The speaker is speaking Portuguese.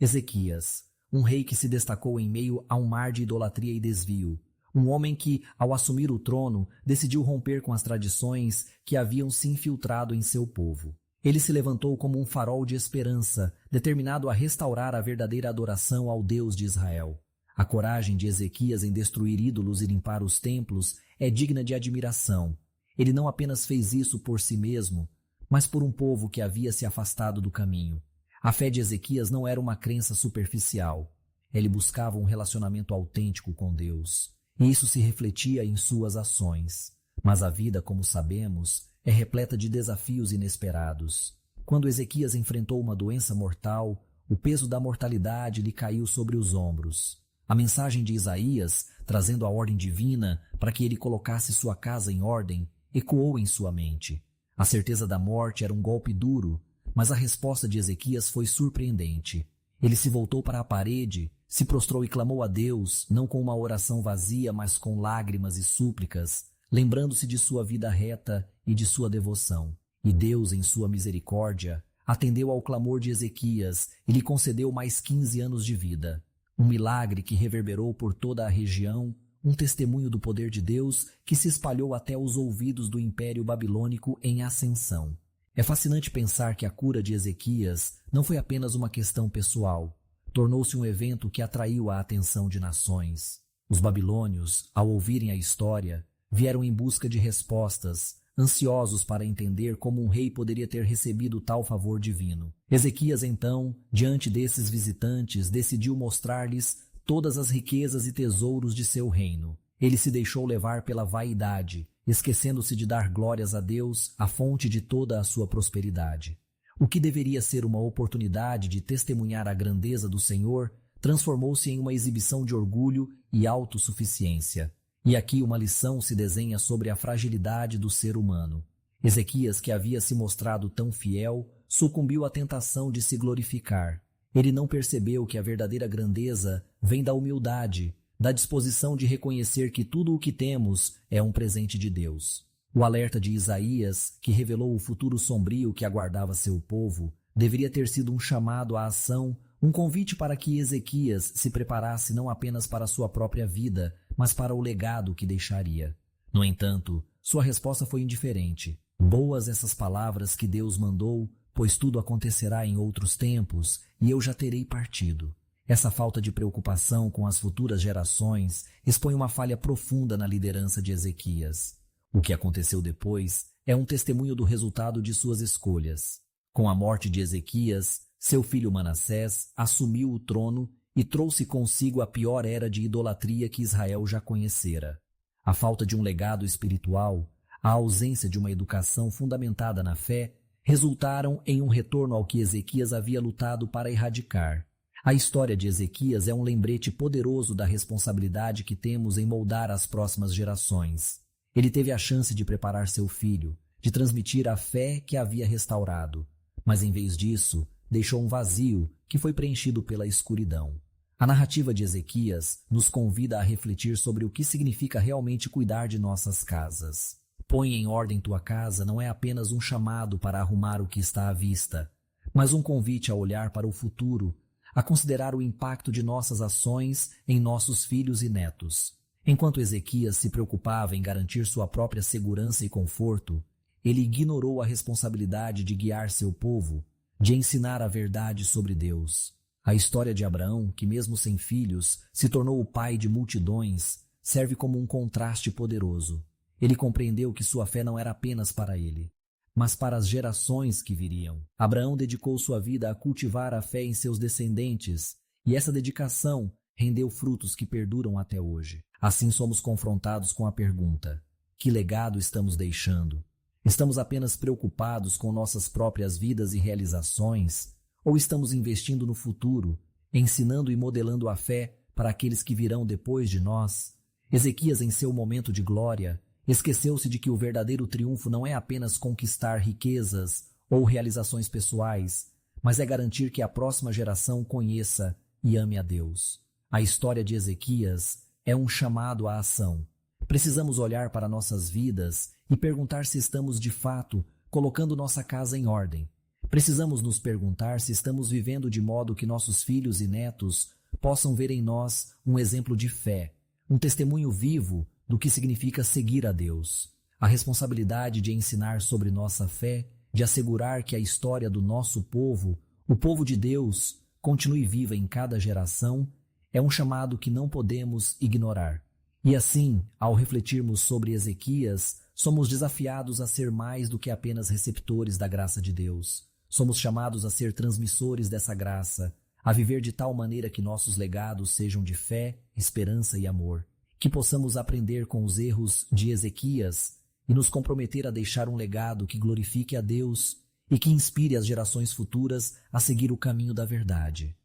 Ezequias, um rei que se destacou em meio a um mar de idolatria e desvio. Um homem que, ao assumir o trono, decidiu romper com as tradições que haviam se infiltrado em seu povo. Ele se levantou como um farol de esperança, determinado a restaurar a verdadeira adoração ao Deus de Israel. A coragem de Ezequias em destruir ídolos e limpar os templos é digna de admiração. Ele não apenas fez isso por si mesmo, mas por um povo que havia se afastado do caminho. A fé de Ezequias não era uma crença superficial. Ele buscava um relacionamento autêntico com Deus. E isso se refletia em suas ações. Mas a vida, como sabemos, é repleta de desafios inesperados. Quando Ezequias enfrentou uma doença mortal, o peso da mortalidade lhe caiu sobre os ombros. A mensagem de Isaías, trazendo a ordem divina para que ele colocasse sua casa em ordem, ecoou em sua mente. A certeza da morte era um golpe duro, mas a resposta de Ezequias foi surpreendente. Ele se voltou para a parede, se prostrou e clamou a Deus, não com uma oração vazia, mas com lágrimas e súplicas, lembrando-se de sua vida reta e de sua devoção. E Deus, em sua misericórdia, atendeu ao clamor de Ezequias e lhe concedeu mais 15 anos de vida. Um milagre que reverberou por toda a região, um testemunho do poder de Deus que se espalhou até os ouvidos do Império Babilônico em ascensão. É fascinante pensar que a cura de Ezequias não foi apenas uma questão pessoal. Tornou-se um evento que atraiu a atenção de nações. Os babilônios, ao ouvirem a história, vieram em busca de respostas, ansiosos para entender como um rei poderia ter recebido tal favor divino. Ezequias, então, diante desses visitantes, decidiu mostrar-lhes todas as riquezas e tesouros de seu reino. Ele se deixou levar pela vaidade, esquecendo-se de dar glórias a Deus, a fonte de toda a sua prosperidade. O que deveria ser uma oportunidade de testemunhar a grandeza do Senhor transformou-se em uma exibição de orgulho e autossuficiência. E aqui uma lição se desenha sobre a fragilidade do ser humano. Ezequias, que havia se mostrado tão fiel, sucumbiu à tentação de se glorificar. Ele não percebeu que a verdadeira grandeza vem da humildade, da disposição de reconhecer que tudo o que temos é um presente de Deus. O alerta de Isaías, que revelou o futuro sombrio que aguardava seu povo, deveria ter sido um chamado à ação, um convite para que Ezequias se preparasse não apenas para sua própria vida, mas para o legado que deixaria. No entanto, sua resposta foi indiferente. Boas essas palavras que Deus mandou, pois tudo acontecerá em outros tempos, e eu já terei partido. Essa falta de preocupação com as futuras gerações expõe uma falha profunda na liderança de Ezequias. O que aconteceu depois é um testemunho do resultado de suas escolhas. Com a morte de Ezequias, seu filho Manassés assumiu o trono e trouxe consigo a pior era de idolatria que Israel já conhecera. A falta de um legado espiritual, a ausência de uma educação fundamentada na fé, resultaram em um retorno ao que Ezequias havia lutado para erradicar. A história de Ezequias é um lembrete poderoso da responsabilidade que temos em moldar as próximas gerações. Ele teve a chance de preparar seu filho, de transmitir a fé que havia restaurado, mas em vez disso, deixou um vazio que foi preenchido pela escuridão. A narrativa de Ezequias nos convida a refletir sobre o que significa realmente cuidar de nossas casas. Põe em ordem tua casa não é apenas um chamado para arrumar o que está à vista, mas um convite a olhar para o futuro, a considerar o impacto de nossas ações em nossos filhos e netos. Enquanto Ezequias se preocupava em garantir sua própria segurança e conforto, ele ignorou a responsabilidade de guiar seu povo, de ensinar a verdade sobre Deus. A história de Abraão, que mesmo sem filhos, se tornou o pai de multidões, serve como um contraste poderoso. Ele compreendeu que sua fé não era apenas para ele, mas para as gerações que viriam. Abraão dedicou sua vida a cultivar a fé em seus descendentes, e essa dedicação rendeu frutos que perduram até hoje. Assim somos confrontados com a pergunta: que legado estamos deixando? Estamos apenas preocupados com nossas próprias vidas e realizações? Ou estamos investindo no futuro, ensinando e modelando a fé para aqueles que virão depois de nós? Ezequias, em seu momento de glória, esqueceu-se de que o verdadeiro triunfo não é apenas conquistar riquezas ou realizações pessoais, mas é garantir que a próxima geração conheça e ame a Deus. A história de Ezequias é um chamado à ação. Precisamos olhar para nossas vidas e perguntar se estamos de fato colocando nossa casa em ordem. Precisamos nos perguntar se estamos vivendo de modo que nossos filhos e netos possam ver em nós um exemplo de fé, um testemunho vivo do que significa seguir a Deus. A responsabilidade de ensinar sobre nossa fé, de assegurar que a história do nosso povo, o povo de Deus, continue viva em cada geração, é um chamado que não podemos ignorar. E assim, ao refletirmos sobre Ezequias, somos desafiados a ser mais do que apenas receptores da graça de Deus. Somos chamados a ser transmissores dessa graça, a viver de tal maneira que nossos legados sejam de fé, esperança e amor. Que possamos aprender com os erros de Ezequias e nos comprometer a deixar um legado que glorifique a Deus e que inspire as gerações futuras a seguir o caminho da verdade.